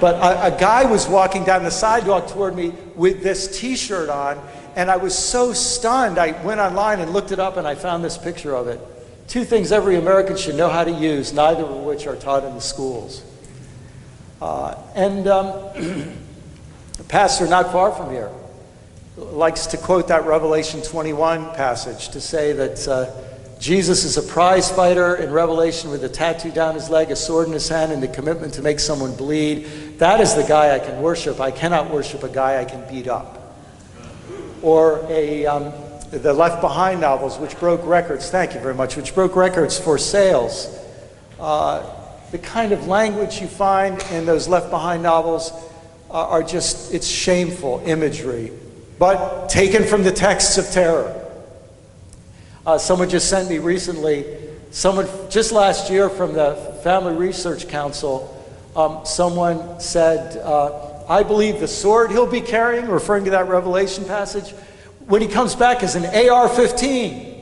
But a guy was walking down the sidewalk toward me with this t-shirt on, and I was so stunned. I went online and looked it up, and I found this picture of it. 2 things every American should know how to use, neither of which are taught in the schools. A pastor not far from here likes to quote that Revelation 21 passage to say that Jesus is a prize fighter in Revelation with a tattoo down his leg, a sword in his hand, and the commitment to make someone bleed. That is the guy I can worship. I cannot worship a guy I can beat up. Or the Left Behind novels, which broke records, thank you very much, which broke records for sales. The kind of language you find in those Left Behind novels are just, it's shameful imagery, but taken from the texts of terror. Someone just sent me recently, just last year from the Family Research Council, someone said, I believe the sword he'll be carrying, referring to that Revelation passage, when he comes back is an AR-15.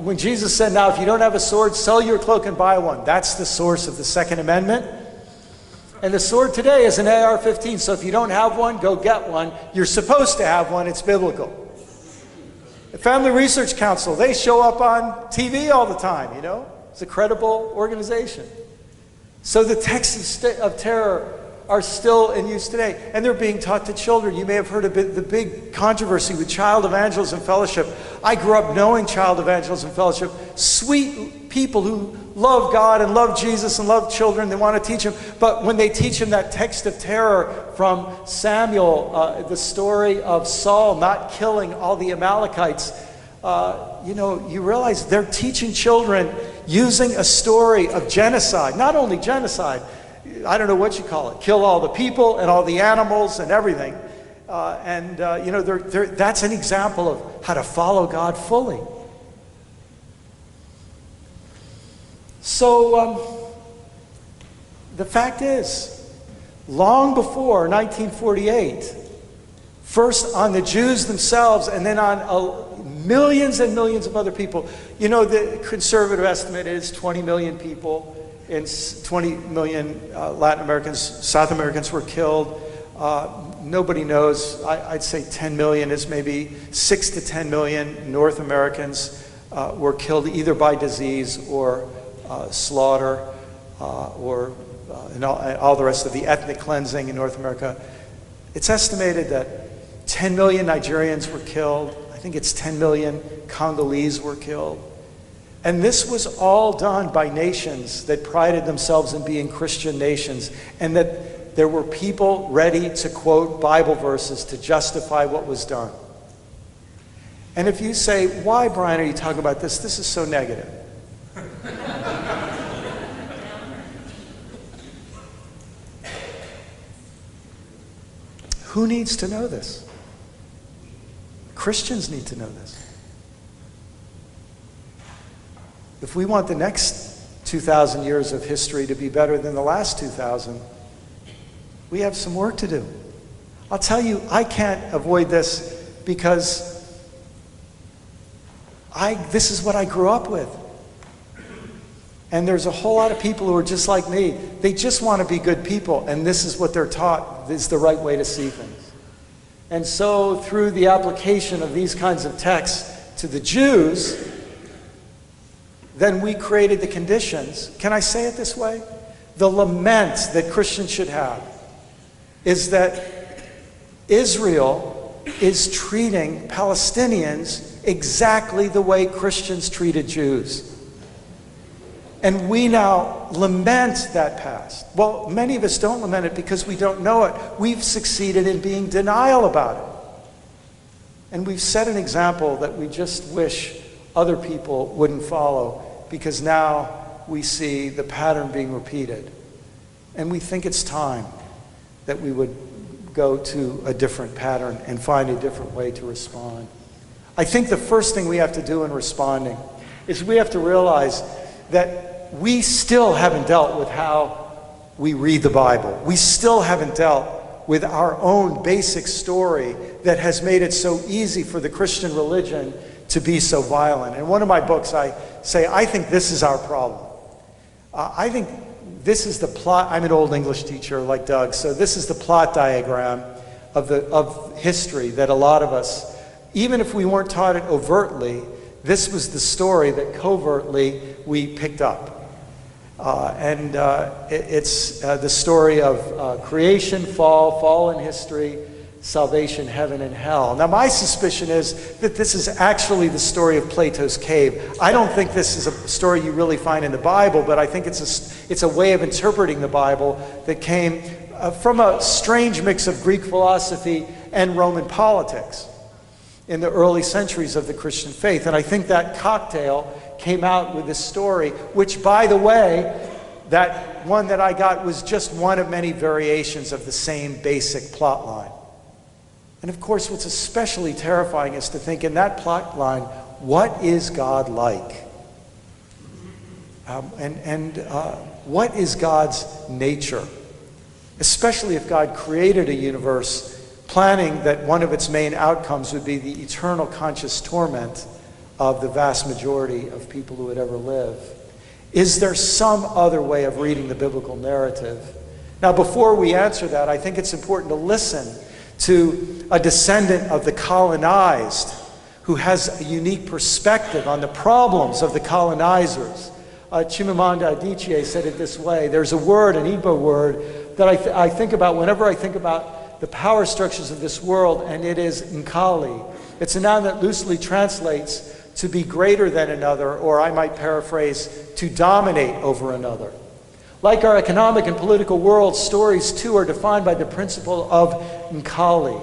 When Jesus said, now if you don't have a sword, sell your cloak and buy one. That's the source of the Second Amendment. And the sword today is an AR-15, so if you don't have one, go get one. You're supposed to have one, it's biblical. The Family Research Council, they show up on TV all the time, you know? It's a credible organization. So the texts of terror are still in use today, and they're being taught to children. You may have heard of the big controversy with Child Evangelism Fellowship. I grew up knowing Child Evangelism Fellowship, sweet people who love God and love Jesus and love children. They want to teach them, but when they teach them that text of terror from Samuel, the story of Saul not killing all the Amalekites, you know, you realize they're teaching children using a story of genocide, not only genocide, I don't know what you call it, kill all the people and all the animals and everything. You know, that's an example of how to follow God fully. So the fact is, long before 1948, first on the Jews themselves and then on millions and millions of other people, you know, the conservative estimate is 20 million people. And 20 million Latin Americans, South Americans were killed. Nobody knows. I'd say 10 million is maybe 6 to 10 million North Americans were killed either by disease or slaughter or all the rest of the ethnic cleansing in North America. It's estimated that 10 million Nigerians were killed. I think it's 10 million Congolese were killed. And this was all done by nations that prided themselves in being Christian nations, and that there were people ready to quote Bible verses to justify what was done. And if you say, why, Brian, are you talking about this? This is so negative. Who needs to know this? Christians need to know this. If we want the next 2,000 years of history to be better than the last 2,000, we have some work to do. I'll tell you, I can't avoid this because this is what I grew up with. And there's a whole lot of people who are just like me. They just want to be good people, and this is what they're taught is the right way to see things. And so through the application of these kinds of texts to the Jews, then we created the conditions. Can I say it this way? The lament that Christians should have is that Israel is treating Palestinians exactly the way Christians treated Jews. And we now lament that past. Well, many of us don't lament it because we don't know it. We've succeeded in being denial about it. And we've set an example that we just wish other people wouldn't follow, because now we see the pattern being repeated. And we think it's time that we would go to a different pattern and find a different way to respond. I think the first thing we have to do in responding is we have to realize that we still haven't dealt with how we read the Bible. We still haven't dealt with our own basic story that has made it so easy for the Christian religion to be so violent. In one of my books, I say, I think this is our problem. I think this is the plot. I'm an old English teacher like Doug, so this is the plot diagram of history that a lot of us, even if we weren't taught it overtly, this was the story that covertly we picked up. It's the story of creation, fall in history, salvation, heaven and hell. Now my suspicion is that this is actually the story of Plato's cave. I don't think this is a story you really find in the Bible, but I think it's a way of interpreting the Bible that came from a strange mix of Greek philosophy and Roman politics in the early centuries of the Christian faith. And I think that cocktail came out with this story, which, by the way, that one that I got was just one of many variations of the same basic plot line. And of course, what's especially terrifying is to think in that plot line, what is God like? What is God's nature? Especially if God created a universe planning that one of its main outcomes would be the eternal conscious torment of the vast majority of people who would ever live. Is there some other way of reading the biblical narrative? Now, before we answer that, I think it's important to listen to a descendant of the colonized who has a unique perspective on the problems of the colonizers. Chimamanda Adichie said it this way: there's a word, an Igbo word, that I think about whenever I think about the power structures of this world, and it is Nkali. It's a noun that loosely translates to be greater than another, or I might paraphrase, to dominate over another. Like our economic and political world, stories too are defined by the principle of Nkali.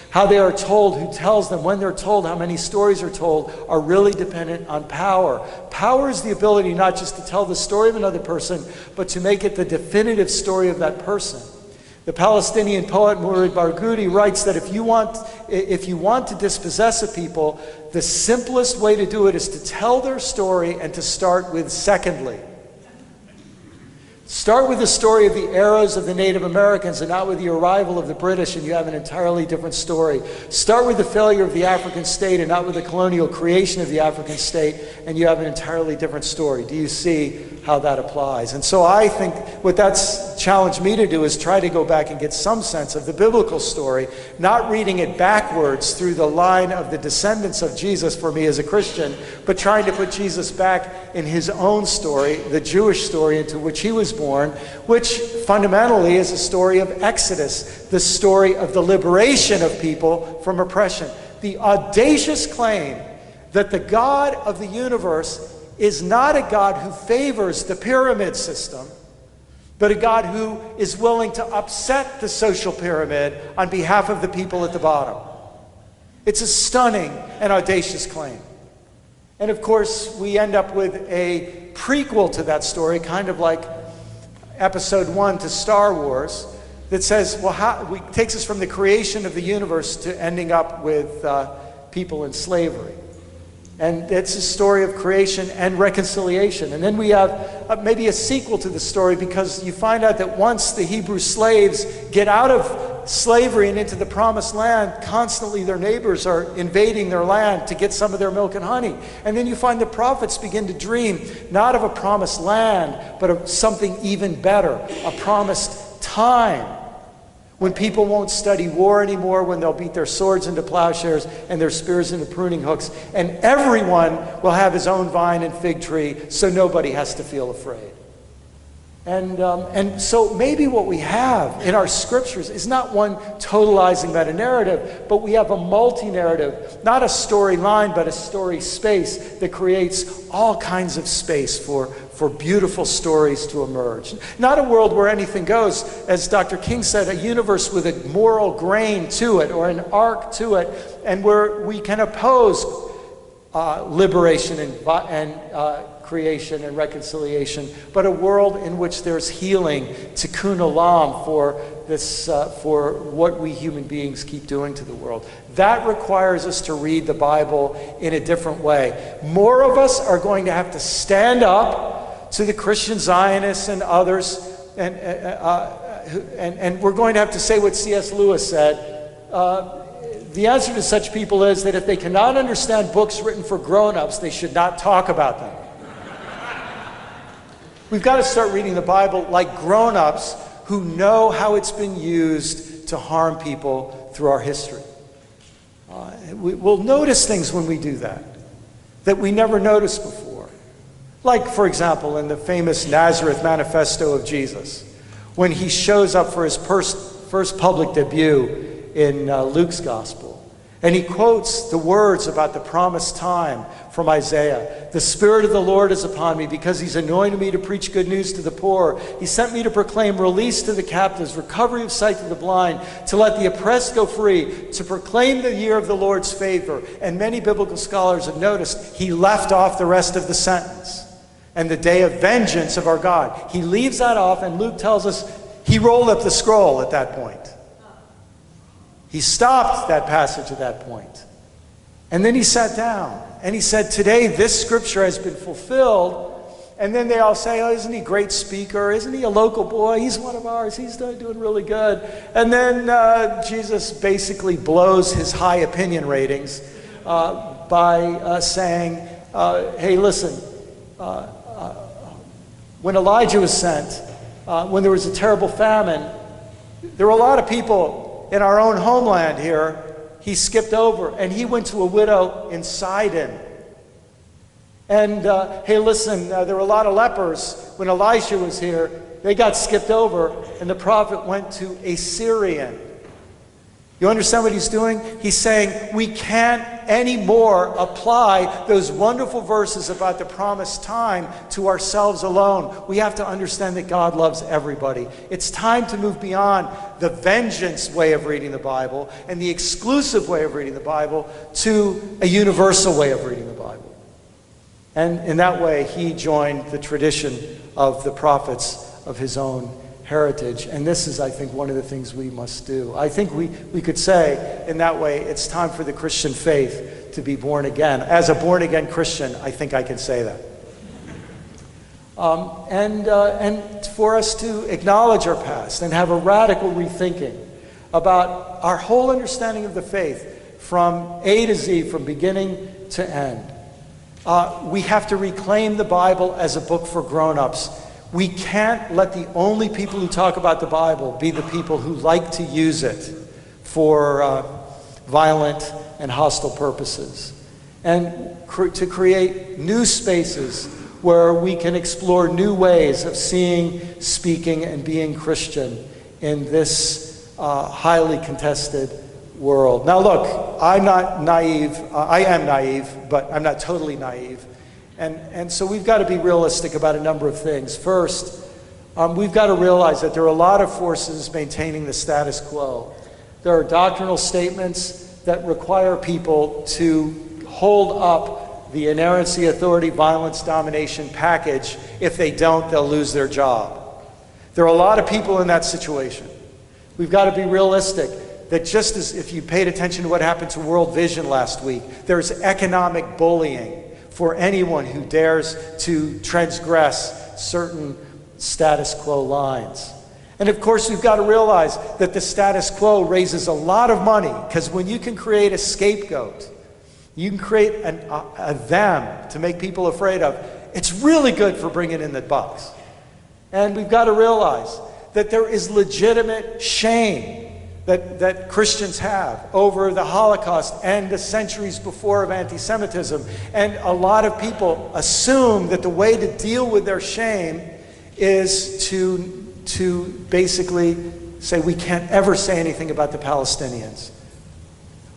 How they are told, who tells them, when they're told, how many stories are told, are really dependent on power. Power is the ability not just to tell the story of another person, but to make it the definitive story of that person. The Palestinian poet Mourid Barghouti writes that if you want to dispossess a people, the simplest way to do it is to tell their story and to start with secondly. Start with the story of the eras of the Native Americans and not with the arrival of the British, and you have an entirely different story. Start with the failure of the African state and not with the colonial creation of the African state, and you have an entirely different story. Do you see how that applies? And so I think what that's challenged me to do is try to go back and get some sense of the biblical story, not reading it backwards through the line of the descendants of Jesus for me as a Christian, but trying to put Jesus back in his own story, the Jewish story into which he was born, which fundamentally is a story of Exodus, the story of the liberation of people from oppression. The audacious claim that the God of the universe is not a God who favors the pyramid system, but a God who is willing to upset the social pyramid on behalf of the people at the bottom. It's a stunning and audacious claim. And of course, we end up with a prequel to that story, kind of like Episode 1 to Star Wars, that says, well, takes us from the creation of the universe to ending up with people in slavery. And it's a story of creation and reconciliation. And then we have maybe a sequel to the story, because you find out that once the Hebrew slaves get out of slavery and into the promised land, constantly their neighbors are invading their land to get some of their milk and honey. And then you find the prophets begin to dream not of a promised land, but of something even better, a promised time, when people won't study war anymore, when they'll beat their swords into plowshares and their spears into pruning hooks, and everyone will have his own vine and fig tree, so nobody has to feel afraid. And so maybe what we have in our scriptures is not one totalizing meta-narrative, but we have a multi-narrative, not a storyline, but a story space that creates all kinds of space for beautiful stories to emerge. Not a world where anything goes, as Dr. King said, a universe with a moral grain to it or an arc to it, and where we can oppose liberation and creation and reconciliation, but a world in which there's healing, tikkun olam, for what we human beings keep doing to the world. That requires us to read the Bible in a different way. More of us are going to have to stand up to the Christian Zionists and others, and we're going to have to say what C.S. Lewis said. The answer to such people is that if they cannot understand books written for grown-ups, they should not talk about them. We've got to start reading the Bible like grown-ups who know how it's been used to harm people through our history. We'll notice things when we do that we never noticed before. Like, for example, in the famous Nazareth manifesto of Jesus, when he shows up for his first public debut in Luke's gospel. And he quotes the words about the promised time from Isaiah. The Spirit of the Lord is upon me because he's anointed me to preach good news to the poor. He sent me to proclaim release to the captives, recovery of sight to the blind, to let the oppressed go free, to proclaim the year of the Lord's favor. And many biblical scholars have noticed he left off the rest of the sentence. And the day of vengeance of our God. He leaves that off, and Luke tells us he rolled up the scroll at that point. He stopped that passage at that point. And then he sat down and he said, today this scripture has been fulfilled. And then they all say, oh, isn't he a great speaker? Isn't he a local boy? He's one of ours. He's doing really good. And then Jesus basically blows his high opinion ratings by saying, hey, listen, when Elijah was sent, when there was a terrible famine, there were a lot of people in our own homeland here he skipped over, and he went to a widow in Sidon. And hey, listen, there were a lot of lepers when Elisha was here. They got skipped over, and the prophet went to a Syrian. You understand what he's doing? He's saying we can't anymore apply those wonderful verses about the promised time to ourselves alone. We have to understand that God loves everybody. It's time to move beyond the vengeance way of reading the Bible and the exclusive way of reading the Bible to a universal way of reading the Bible. And in that way, he joined the tradition of the prophets of his own heritage. And this is, I think, one of the things we must do. I think we could say, in that way, it's time for the Christian faith to be born again. As a born-again Christian, I think I can say that. And for us to acknowledge our past and have a radical rethinking about our whole understanding of the faith from A to Z, from beginning to end. We have to reclaim the Bible as a book for grown-ups. We can't let the only people who talk about the Bible be the people who like to use it for violent and hostile purposes. And to create new spaces where we can explore new ways of seeing, speaking, and being Christian in this highly contested world. Now look, I'm not naive. I am naive, but I'm not totally naive. And so we've got to be realistic about a number of things. First, we've got to realize that there are a lot of forces maintaining the status quo. There are doctrinal statements that require people to hold up the inerrancy, authority, violence, domination package. If they don't, they'll lose their job. There are a lot of people in that situation. We've got to be realistic that just as if you paid attention to what happened to World Vision last week, there's economic bullying for anyone who dares to transgress certain status quo lines. And of course, we've got to realize that the status quo raises a lot of money, because when you can create a scapegoat, you can create a them to make people afraid of, it's really good for bringing in the bucks. And we've got to realize that there is legitimate shame that Christians have over the Holocaust and the centuries before of anti-Semitism. And a lot of people assume that the way to deal with their shame is to basically say we can't ever say anything about the Palestinians.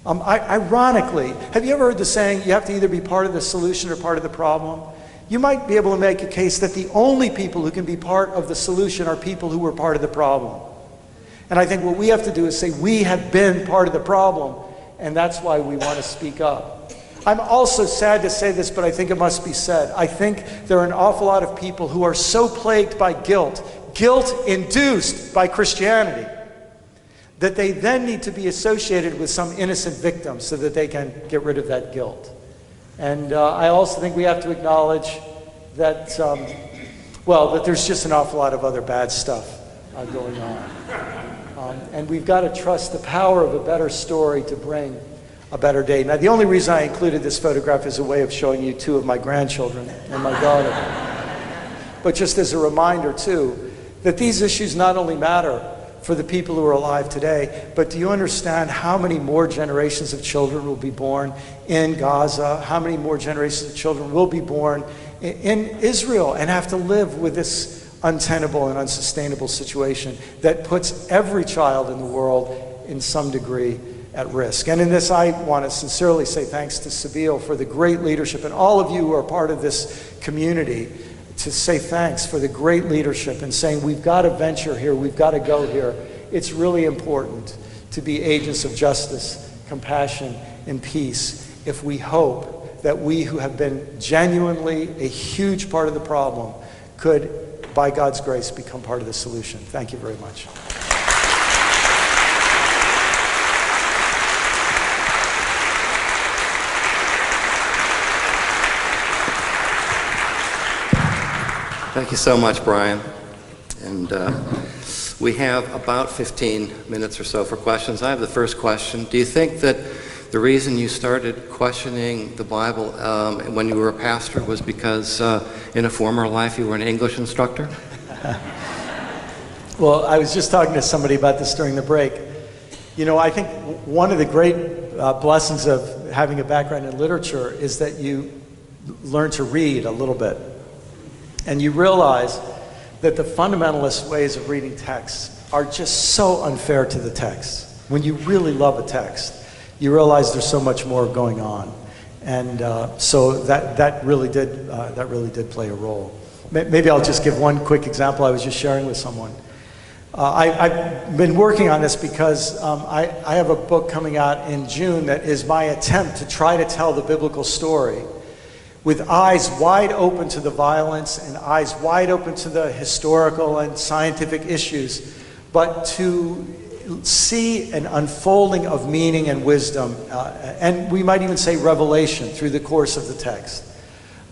Ironically, have you ever heard the saying, you have to either be part of the solution or part of the problem? You might be able to make a case that the only people who can be part of the solution are people who were part of the problem. And I think what we have to do is say we have been part of the problem, and that's why we want to speak up. I'm also sad to say this, but I think it must be said. I think there are an awful lot of people who are so plagued by guilt induced by Christianity, that they then need to be associated with some innocent victim so that they can get rid of that guilt. And I also think we have to acknowledge that, that there's just an awful lot of other bad stuff going on. And we've got to trust the power of a better story to bring a better day. Now, the only reason I included this photograph is a way of showing you two of my grandchildren and my daughter. but just as a reminder too, that these issues not only matter for the people who are alive today, but do you understand how many more generations of children will be born in Gaza? How many more generations of children will be born in Israel and have to live with this untenable and unsustainable situation that puts every child in the world in some degree at risk? And in this, I want to sincerely say thanks to Sabeel for the great leadership, and all of you who are part of this community, to say thanks for the great leadership and saying we've got to venture here, we've got to go here. It's really important to be agents of justice, compassion, and peace if we hope that we who have been genuinely a huge part of the problem could, by God's grace, become part of the solution. Thank you very much. Thank you so much, Brian. And we have about 15 minutes or so for questions. I have the first question. Do you think that the reason you started questioning the Bible when you were a pastor was because in a former life you were an English instructor? Well, I was just talking to somebody about this during the break. You know, I think one of the great blessings of having a background in literature is that you learn to read a little bit. And you realize that the fundamentalist ways of reading texts are just so unfair to the text. When you really love a text, you realize there's so much more going on. And so that really did play a role. Maybe I'll just give one quick example I was just sharing with someone. I've been working on this because I have a book coming out in June that is my attempt to try to tell the biblical story with eyes wide open to the violence and eyes wide open to the historical and scientific issues, but to see an unfolding of meaning and wisdom, and we might even say revelation through the course of the text.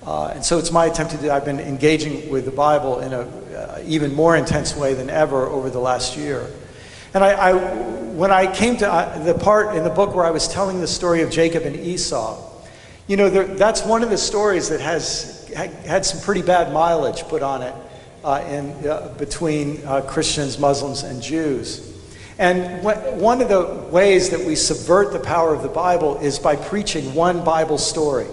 And so it's my attempt to do. I've been engaging with the Bible in a even more intense way than ever over the last year. And when I came to the part in the book where I was telling the story of Jacob and Esau, you know, that's one of the stories that has had some pretty bad mileage put on it between Christians, Muslims, and Jews. And one of the ways that we subvert the power of the Bible is by preaching one Bible story,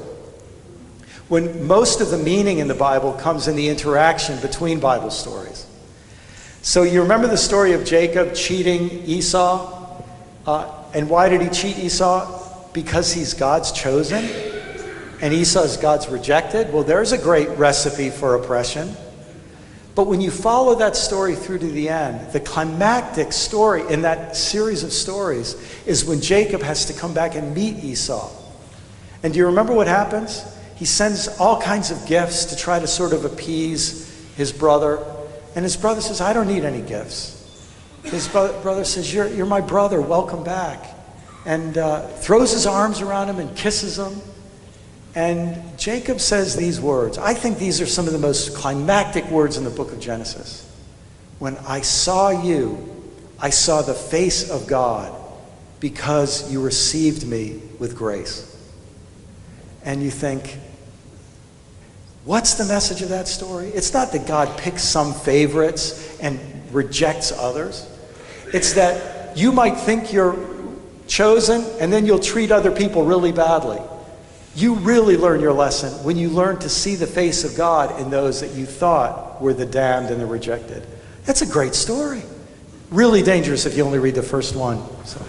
when most of the meaning in the Bible comes in the interaction between Bible stories. So you remember the story of Jacob cheating Esau? And why did he cheat Esau? Because he's God's chosen, and Esau is God's rejected. Well, there's a great recipe for oppression. But when you follow that story through to the end, the climactic story in that series of stories is when Jacob has to come back and meet Esau. And do you remember what happens? He sends all kinds of gifts to try to sort of appease his brother. And his brother says, I don't need any gifts. His brother says, you're my brother, welcome back. And throws his arms around him and kisses him. And Jacob says these words. I think these are some of the most climactic words in the book of Genesis. When I saw you, I saw the face of God because you received me with grace. And you think, what's the message of that story? It's not that God picks some favorites and rejects others. It's that you might think you're chosen and then you'll treat other people really badly. You really learn your lesson when you learn to see the face of God in those that you thought were the damned and the rejected. That's a great story. Really dangerous if you only read the first one. So.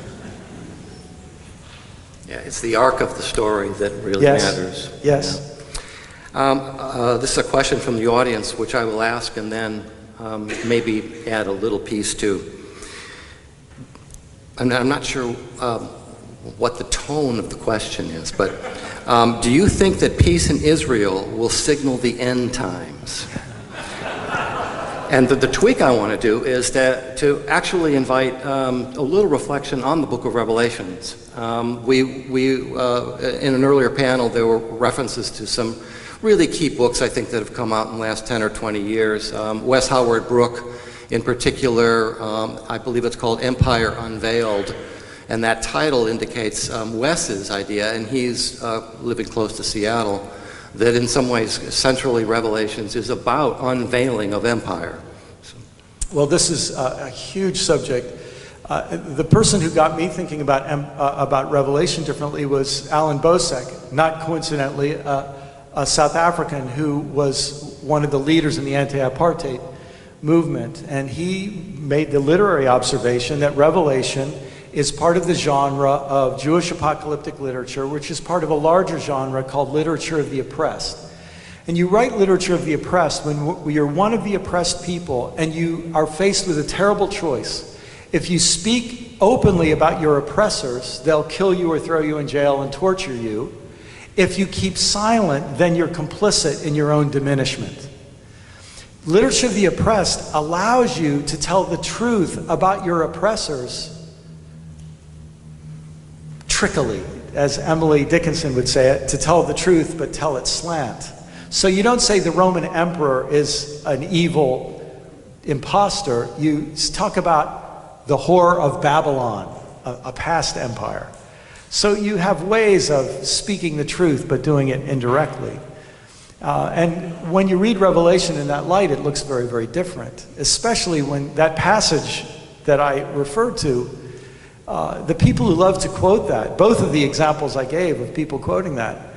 Yeah, it's the arc of the story that really matters. Yes. Yeah. This is a question from the audience, which I will ask and then maybe add a little piece to. I'm not sure what the tone of the question is, but do you think that peace in Israel will signal the end times? And the tweak I want to do is to actually invite a little reflection on the book of Revelations. In an earlier panel, there were references to some really key books, I think, that have come out in the last 10 or 20 years. Wes Howard Brooke, in particular, I believe it's called Empire Unveiled. And that title indicates Wes's idea, and he's living close to Seattle, that in some ways centrally Revelations is about unveiling of empire. Well, this is a huge subject. The person who got me thinking about Revelation differently was Alan Bosek, not coincidentally a South African who was one of the leaders in the anti-apartheid movement. And he made the literary observation that Revelation is part of the genre of Jewish apocalyptic literature, which is part of a larger genre called literature of the oppressed. And you write literature of the oppressed when you're one of the oppressed people and you are faced with a terrible choice. If you speak openly about your oppressors, they'll kill you or throw you in jail and torture you. If you keep silent, then you're complicit in your own diminishment. Literature of the oppressed allows you to tell the truth about your oppressors trickily, as Emily Dickinson would say it, to tell the truth but tell it slant. So you don't say the Roman emperor is an evil imposter. You talk about the whore of Babylon, a past empire. So you have ways of speaking the truth but doing it indirectly. And when you read Revelation in that light, it looks very, very different, especially when that passage that I referred to, the people who love to quote that, both of the examples I gave of people quoting that,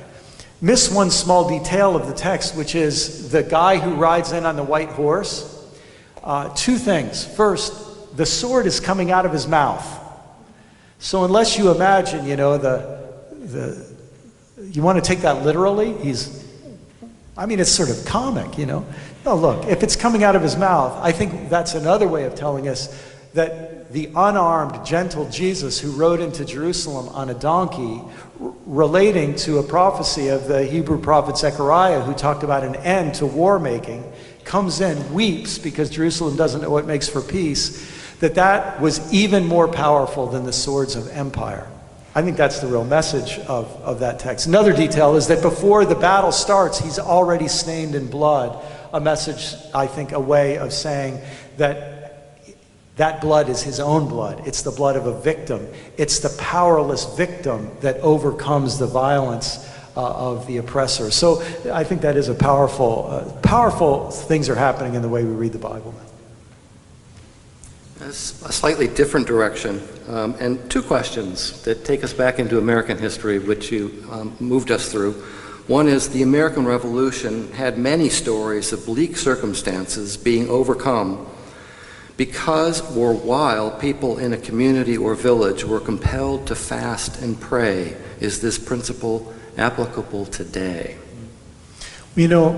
miss one small detail of the text, which is the guy who rides in on the white horse. Two things. First, the sword is coming out of his mouth. So unless you imagine, you know, you want to take that literally, it's sort of comic, you know. No, look, if it's coming out of his mouth, I think that's another way of telling us that the unarmed, gentle Jesus who rode into Jerusalem on a donkey, relating to a prophecy of the Hebrew prophet Zechariah, who talked about an end to war making, comes in, weeps because Jerusalem doesn't know what makes for peace, that was even more powerful than the swords of empire. I think that's the real message of that text. Another detail is that before the battle starts, he's already stained in blood. A message, I think, a way of saying that that blood is his own blood. It's the blood of a victim. It's the powerless victim that overcomes the violence of the oppressor. So I think that is a powerful things are happening in the way we read the Bible now. A slightly different direction, and two questions that take us back into American history, which you moved us through. One is the American Revolution had many stories of bleak circumstances being overcome because or while people in a community or village were compelled to fast and pray. Is this principle applicable today? You know,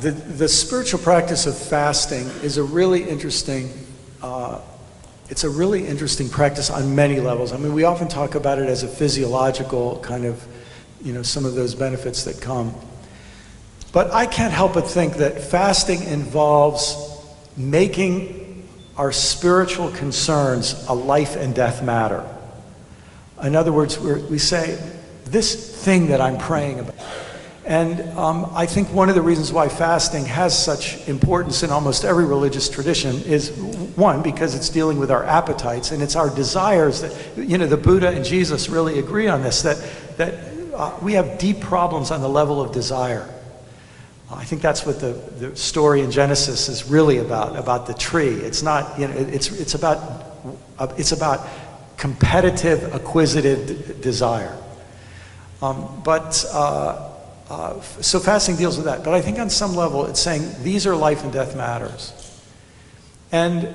the spiritual practice of fasting is a really interesting it's a really interesting practice on many levels. I mean, we often talk about it as a physiological kind of, you know, some of those benefits that come. But I can't help but think that fasting involves making our spiritual concerns a life and death matter. In other words, we say, this thing that I'm praying about. And I think one of the reasons why fasting has such importance in almost every religious tradition is, one, because it's dealing with our appetites and it's our desires that, you know, the Buddha and Jesus really agree on this, that we have deep problems on the level of desire. I think that's what the story in Genesis is really about the tree. It's not, you know, it's about competitive, acquisitive desire. So fasting deals with that. But I think on some level it's saying these are life and death matters. And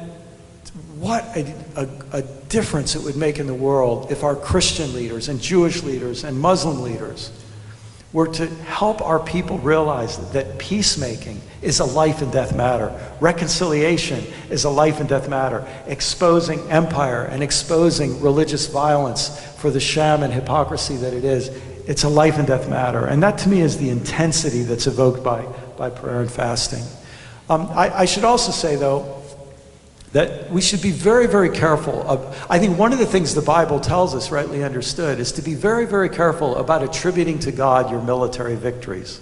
what a difference it would make in the world if our Christian leaders and Jewish leaders and Muslim leaders were to help our people realize that peacemaking is a life and death matter. Reconciliation is a life and death matter. Exposing empire and exposing religious violence for the sham and hypocrisy that it is. It's a life and death matter. And that to me is the intensity that's evoked by prayer and fasting. I should also say, though, that we should be very, very careful I think one of the things the Bible tells us, rightly understood, is to be very, very careful about attributing to God your military victories.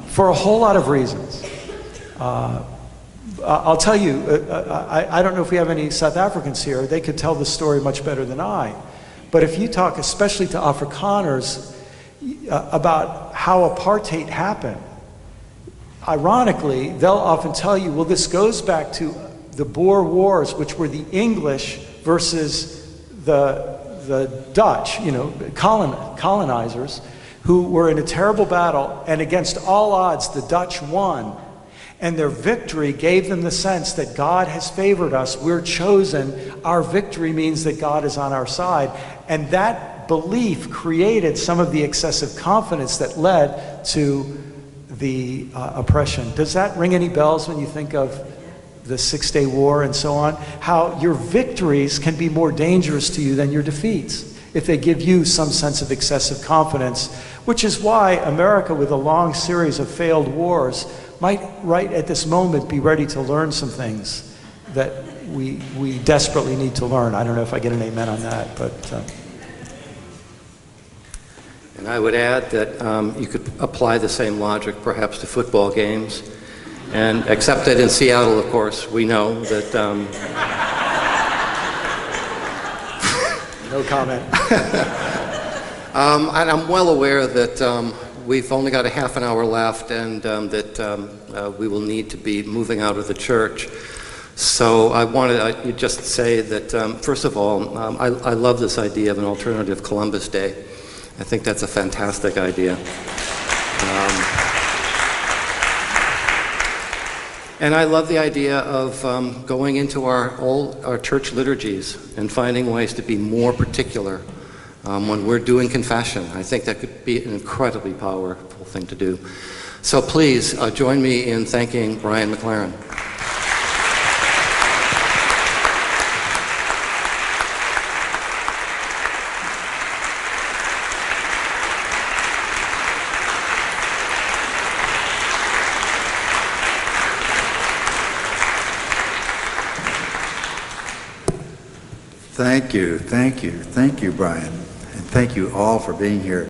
For a whole lot of reasons. I'll tell you, I don't know if we have any South Africans here. They could tell the story much better than I. But if you talk, especially to Afrikaners, about how apartheid happened, ironically, they'll often tell you, well, this goes back to the Boer Wars, which were the English versus the Dutch, colonizers, who were in a terrible battle, and against all odds, the Dutch won. And their victory gave them the sense that God has favored us, we're chosen, our victory means that God is on our side. And that belief created some of the excessive confidence that led to the oppression. Does that ring any bells when you think of the Six-Day War and so on? How your victories can be more dangerous to you than your defeats if they give you some sense of excessive confidence, which is why America, with a long series of failed wars, might right at this moment be ready to learn some things that we desperately need to learn. I don't know if I get an amen on that, but... And I would add that you could apply the same logic perhaps to football games, and except that in Seattle, of course, we know that... No comment. And I'm well aware that we've only got a half an hour left, and that we will need to be moving out of the church. So I wanted to just say that, first of all, I love this idea of an alternative Columbus Day. I think that's a fantastic idea. And I love the idea of going into our church liturgies and finding ways to be more particular when we're doing confession. I think that could be an incredibly powerful thing to do. So please join me in thanking Brian McLaren. Thank you, Brian. And thank you all for being here.